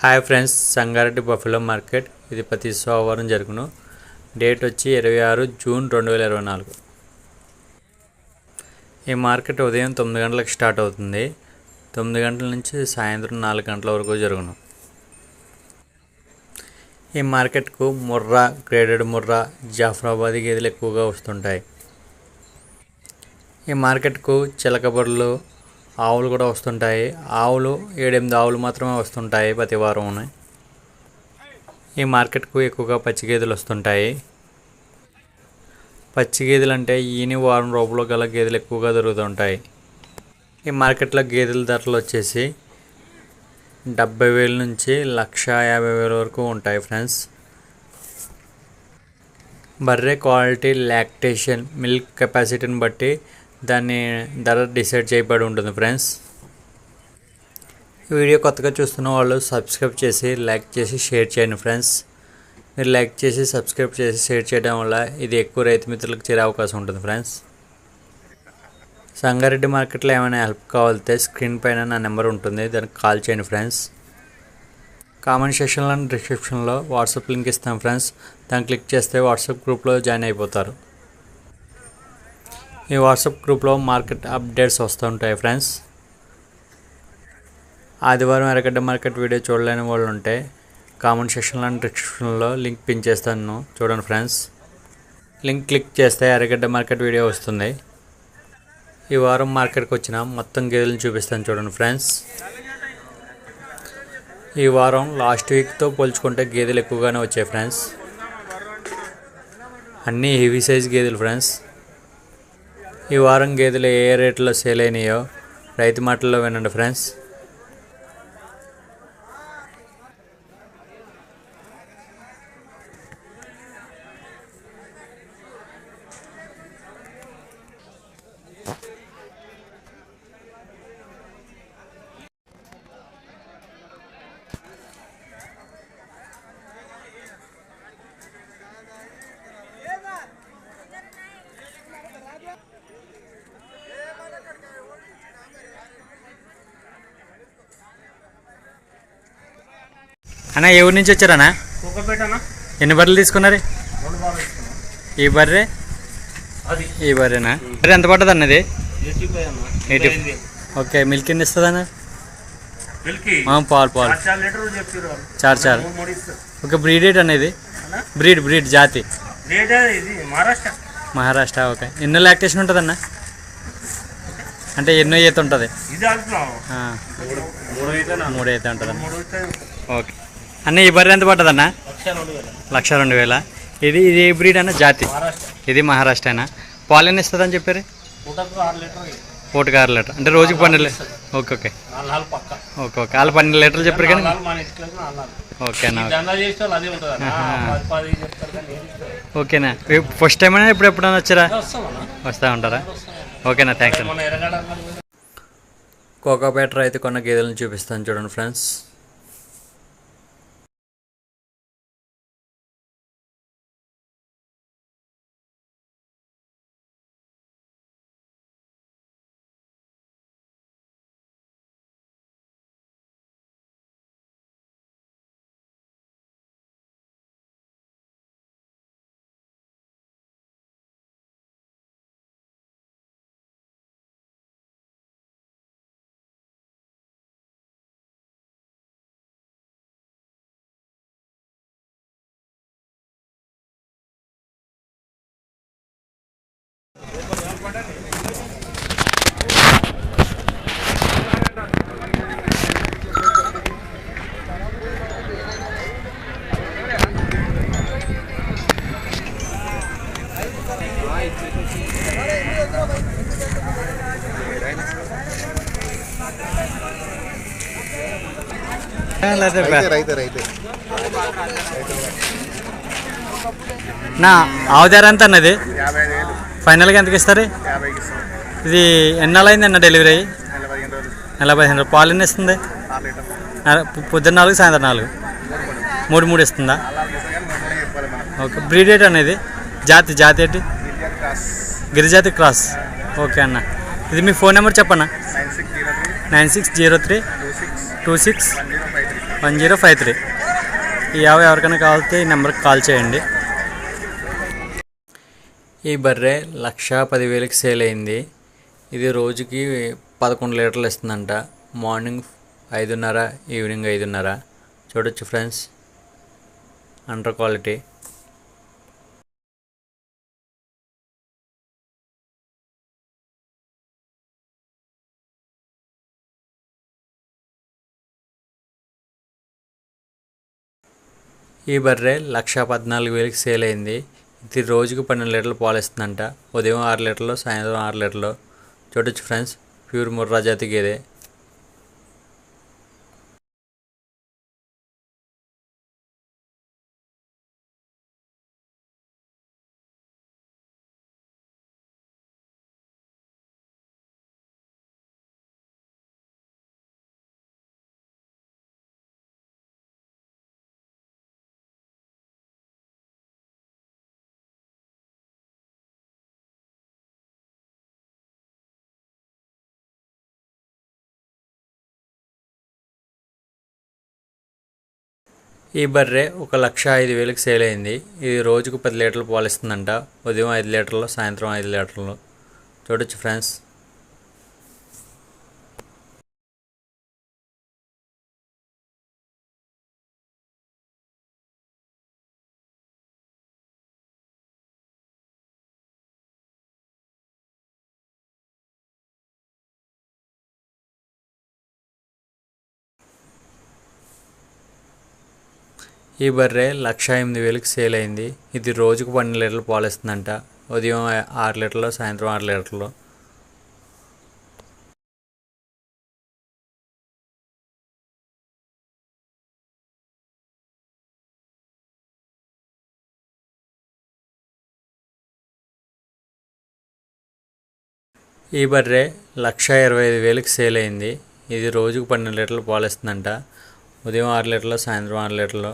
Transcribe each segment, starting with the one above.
Hi friends, Sangareddy buffalo market ఇది ప్రతి సోమవారం జరుగును. డేట్ వచ్చి 26 జూన్ 2024. ఈ మార్కెట్ ఉదయం 9 గంటలకు స్టార్ట్ అవుతుంది. 9 గంటల నుంచి సాయంత్రం 4 గంటల వరకు జరుగును. ఈ మార్కెట్కు ముర్రా, గ్రేడెడ్ ముర్రా, జాఫ్రాబాదీ గేదెలు ఎక్కువగా వస్తుంటాయి. ఈ మార్కెట్కు చిలక బర్రెలు, ఆవులు కూడా వస్తుంటాయి. ఆవులు 7-8 ఆవులు మాత్రమే వస్తుంటాయి ప్రతి వారం. ఈ మార్కెట్కు ఎక్కువగా పచ్చి గేదెలు వస్తుంటాయి. పచ్చి గేదెలు అంటే ఈని వారం రూపాయలు గల గేదెలు ఎక్కువగా దొరుకుతుంటాయి. ఈ మార్కెట్లో గేదెల ధరలు వచ్చేసి 70,000 నుంచి 1,50,000 వరకు ఉంటాయి ఫ్రెండ్స్. బర్రె క్వాలిటీ, లాక్టేషన్, మిల్క్ కెపాసిటీని బట్టి దాన్ని ధర డిసైడ్ చేయబడి ఉంటుంది ఫ్రెండ్స్. ఈ వీడియో కొత్తగా చూస్తున్న వాళ్ళు సబ్స్క్రైబ్ చేసి, లైక్ చేసి, షేర్ చేయండి ఫ్రెండ్స్. మీరు లైక్ చేసి, సబ్స్క్రైబ్ చేసి, షేర్ చేయడం వల్ల ఇది ఎక్కువ రైతు మిత్రులకు చేరే అవకాశం ఉంటుంది ఫ్రెండ్స్. సంగారెడ్డి మార్కెట్లో ఏమైనా హెల్ప్ కావాలితే స్క్రీన్ పైన నా నెంబర్ ఉంటుంది, దానికి కాల్ చేయండి ఫ్రెండ్స్. కామెంట్ సెక్షన్లో, డిస్క్రిప్షన్లో వాట్సాప్ లింక్ ఇస్తాం ఫ్రెండ్స్. దాన్ని క్లిక్ చేస్తే వాట్సాప్ గ్రూప్లో జాయిన్ అయిపోతారు. ఈ వాట్సాప్ గ్రూప్లో మార్కెట్ అప్డేట్స్ వస్తుంటాయి ఫ్రెండ్స్. ఆదివారం ఎర్రగడ్డ మార్కెట్ వీడియో చూడలేని వాళ్ళు ఉంటే కామెంట్ సెక్షన్లో, డిస్క్రిప్షన్లో లింక్ పిన్ చేస్తాను, చూడండి ఫ్రెండ్స్. లింక్ క్లిక్ చేస్తే ఎర్రగడ్డ మార్కెట్ వీడియో వస్తుంది. ఈ వారం మార్కెట్కి వచ్చిన మొత్తం గేదెలను చూపిస్తాను, చూడండి ఫ్రెండ్స్. ఈ వారం లాస్ట్ వీక్తో పోల్చుకుంటే గేదెలు ఎక్కువగానే వచ్చాయి ఫ్రెండ్స్. అన్నీ హెవీ సైజ్ గేదెలు ఫ్రెండ్స్. ఈ వారం గేదెలు ఏ రేట్లో సేల్ అయినాయో రైతు మాటల్లో వినండి ఫ్రెండ్స్. అన్న, ఏ ఊరి నుంచి వచ్చారన్నా? ఎన్ని బర్రెలు తీసుకున్నారు? ఈ బర్రె, ఈ బర్రెనా? బర్రె ఎంత పడుతుంది అన్నది? 80. ఓకే. మిల్క్ ఎన్ని ఇస్తుంది అన్న? పాలు 4. ఓకే. బ్రీడ్ ఏంటి అనేది? బ్రీడ్ జాతి మహారాష్ట్ర. ఓకే. ఎన్నో లాక్టేషన్ ఉంటుంది అన్న? అంటే ఎన్నో ఈత ఉంటుంది? 3 ఈత ఉంటుంది అన్న. ఓకే అన్న, ఈ బర్రె ఎంత పడుతుంది అన్న? 1,02,000. ఇది ఏ బ్రీడ్ అన్న? జాతి ఇది మహారాష్ట్రనా? పాలు ఎన్ని ఇస్తుంది అని చెప్పారు? పూటకు 6 లీటర్. అంటే రోజుకి 12. ఓకే. వాళ్ళు 12 లీటర్లు చెప్పారు కానీ. ఓకేనా? ఓకేనా? ఫస్ట్ టైం అయినా ఎప్పుడైనా వచ్చారా? వస్తూ ఉంటారా? ఓకేనా? థ్యాంక్స్ అన్న. కోకాపేట రైతు కొన్న గేదెలను చూపిస్తాను, చూడండి ఫ్రెండ్స్. నా ఆవు ధర ఎంత అన్నది? ఫైనల్గా ఎంతకి ఇస్తారు? ఇది ఎన్నాళ్ళు అయింది అన్న డెలివరీ అయ్యి? 15 పాలు ఎన్ని ఇస్తుంది? పొద్దున్న 4, సాయంత్రం 4, 3 ఇస్తుందా? ఓకే. బ్రీడ్ ఏంటి అనేది? జాతి ఏంటి? గిరిజాతి క్రాస్. ఓకే అన్న. ఇది మీ ఫోన్ నెంబర్ చెప్పన్నా? 9603 26 1053. ఈ యావ ఎవరికైనా కావాలితే ఈ నెంబర్కి కాల్ చేయండి. ఈ బర్రె 1,10,000కి సేల్ అయింది. ఇది రోజుకి 11 లీటర్లు ఇస్తుందంట. Morning 5:30, evening 5:30. చూడొచ్చు ఫ్రెండ్స్, అండర్ క్వాలిటీ. ఈ బర్రె 1,14,000కి సేల్ అయింది. ఇది రోజుకు 12 లీటర్లు పాలు ఇస్తుందంట. ఉదయం 6 లీటర్లు, సాయంత్రం 6 లీటర్లు. చూడొచ్చు ఫ్రెండ్స్, ప్యూర్ ముర్రా జాతి గేదె. ఈ బర్రె 1,05,000కి సేల్ అయింది. ఇది రోజుకు 10 లీటర్లు పాలు ఇస్తుందంట. ఉదయం 5 లీటర్లు, సాయంత్రం 5 లీటర్లు. చూడొచ్చు ఫ్రెండ్స్. ఈ బర్రె 1,08,000కి సేల్ అయింది. ఇది రోజుకు 12 లీటర్లు పాలు ఇస్తుందంట. ఉదయం 6 లీటర్లు, సాయంత్రం 6 లీటర్లు. ఈ బర్రె 1,25,000కి సేల్ అయింది. ఇది రోజుకు 12 లీటర్లు పాలు ఇస్తుందంట. ఉదయం 6 లీటర్లు, సాయంత్రం 6 లీటర్లు.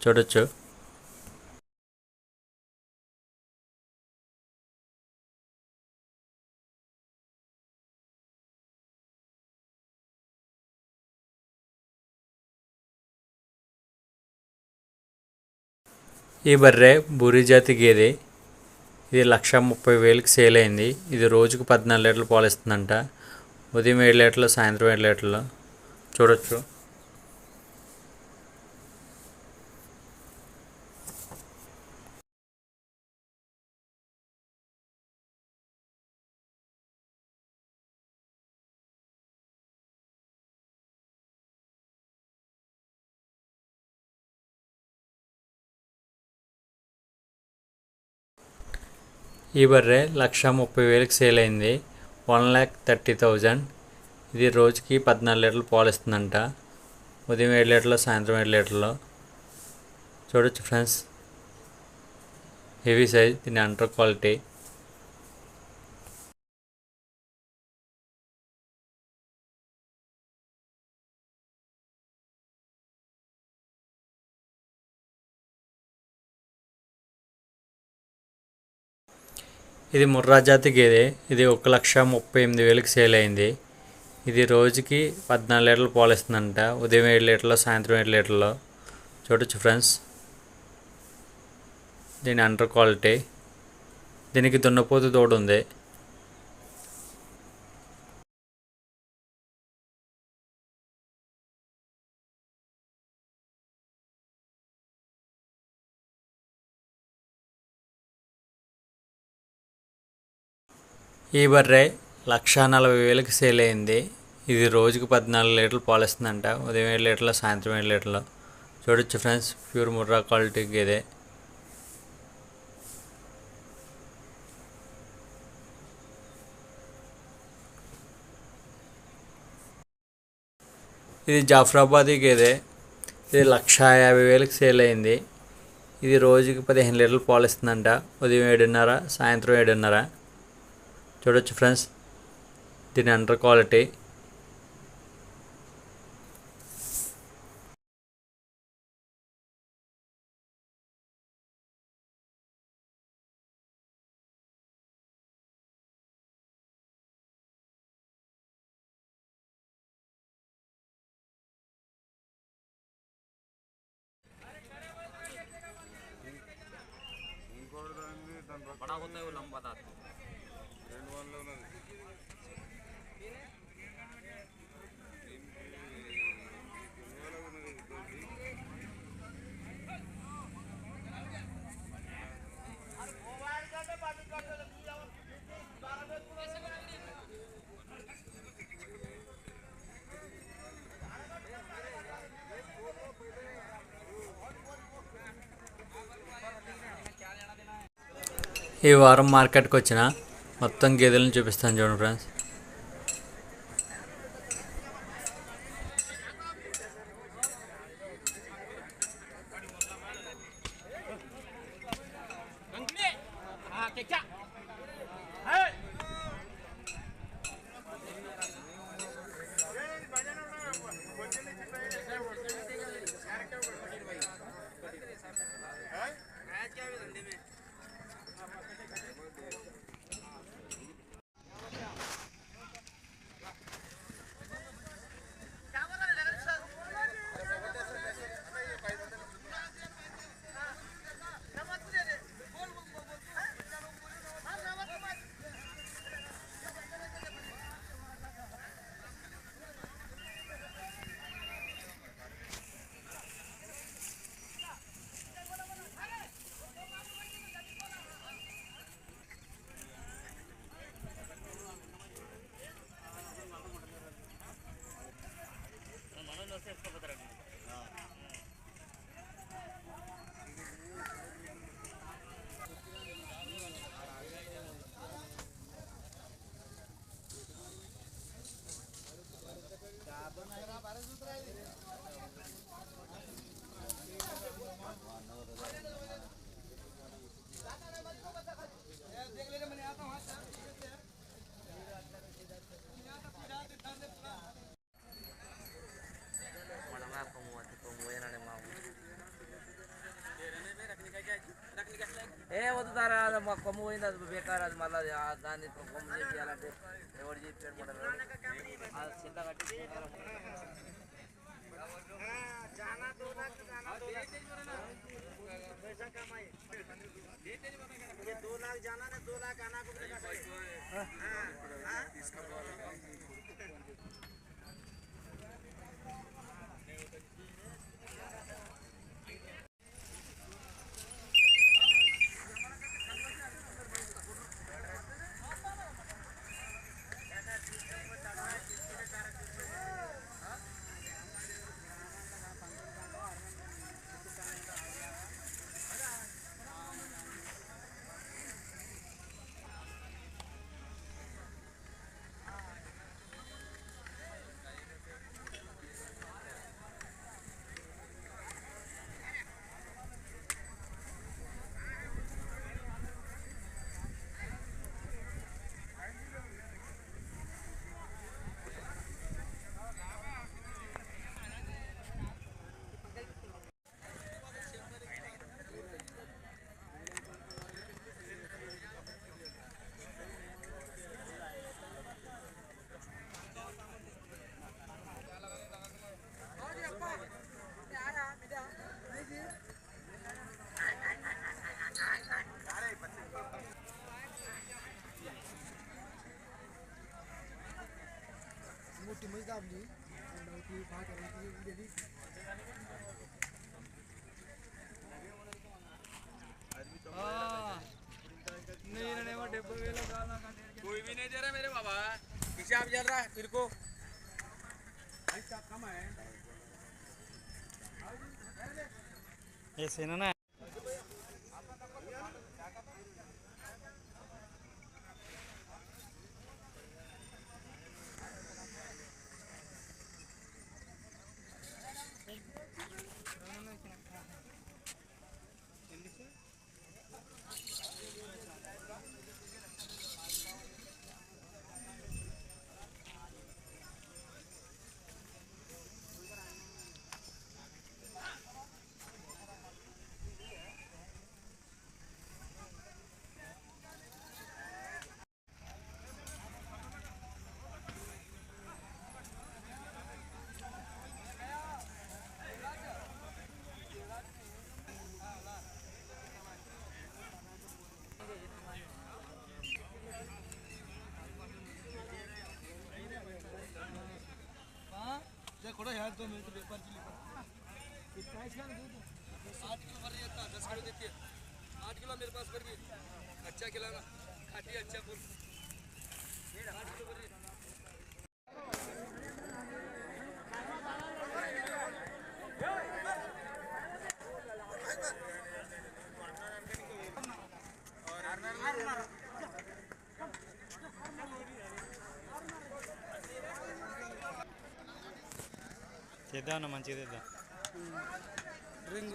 చూడొచ్చు. ఈ బర్రె బూరి జాతి గేదె. ఇది 1,30,000కి సేల్ అయింది. ఇది రోజుకు 14 లీటర్లు పాలు ఇస్తుందంట. ఉదయం 7 లీటర్లు, సాయంత్రం 7 లీటర్లు. చూడొచ్చు. ఈ బర్రె 1,30,000కి సేల్ అయింది. 1,30,000. ఇది రోజుకి 14 లీటర్లు పాలు ఇస్తుందంట. ఉదయం 7 లీటర్లు, సాయంత్రం 7 లీటర్లు. చూడొచ్చు ఫ్రెండ్స్, హెవీ సైజ్, దీని అండర్ క్వాలిటీ. ఇది ముర్రా జాతి గేదె. ఇది 1,38,000కి సేల్ అయింది. ఇది రోజుకి 14 లీటర్లు పాలు ఇస్తుందంట. ఉదయం 7 లీటర్లు, సాయంత్రం 7 లీటర్లు. చూడొచ్చు ఫ్రెండ్స్, దీని అండర్ క్వాలిటీ. దీనికి దున్నపోతు తోడు ఉంది. ఈ బర్రె 1,40,000కి సేల్ అయింది. ఇది రోజుకు 14 లీటర్లు పాలు ఇస్తుందంట. ఉదయం 7 లీటర్లు, సాయంత్రం 7 లీటర్లు. చూడొచ్చు ఫ్రెండ్స్, ప్యూర్ ముర్రా క్వాలిటీ గేదె. ఇది జాఫ్రాబాదీ గేదె. ఇది 1,50,000కి సేల్ అయింది. ఇది రోజుకి 15 లీటర్లు పాలు ఇస్తుందంట. ఉదయం 7:30, సాయంత్రం 7:30. చూడొచ్చు ఫ్రెండ్స్, దీని అండర్ క్వాలిటీ. ఈ వారం మార్కెట్కి వచ్చిన మొత్తం గేదెలను చూపిస్తాను చూడండి ఫ్రెండ్స్. వద్దుతారా మా కొమ్ము పోయింది, అది బేకారు, అది మళ్ళీ దాన్ని కొమ్ము చేయాలంటే ఎవరు చెప్పాడు చిన్న కట్టి मोठी म्हैस दाबली ती भाकरी गेली. कोई भी नहीं दे रहा मेरे बाबा, पीछे आप चल रहा है तेरे को कम है ये सीन ना కూడా यार 2 मिनट पेपर की प्राइस क्या दे 8 किलो भर देता 10 किलो देती है 8 किलो मेरे पास भर के अच्छा खिलाना खाटी अच्छा फूल 8 किलो भर చేద్దాం అన్న మంచిగా చేద్దాం रिंग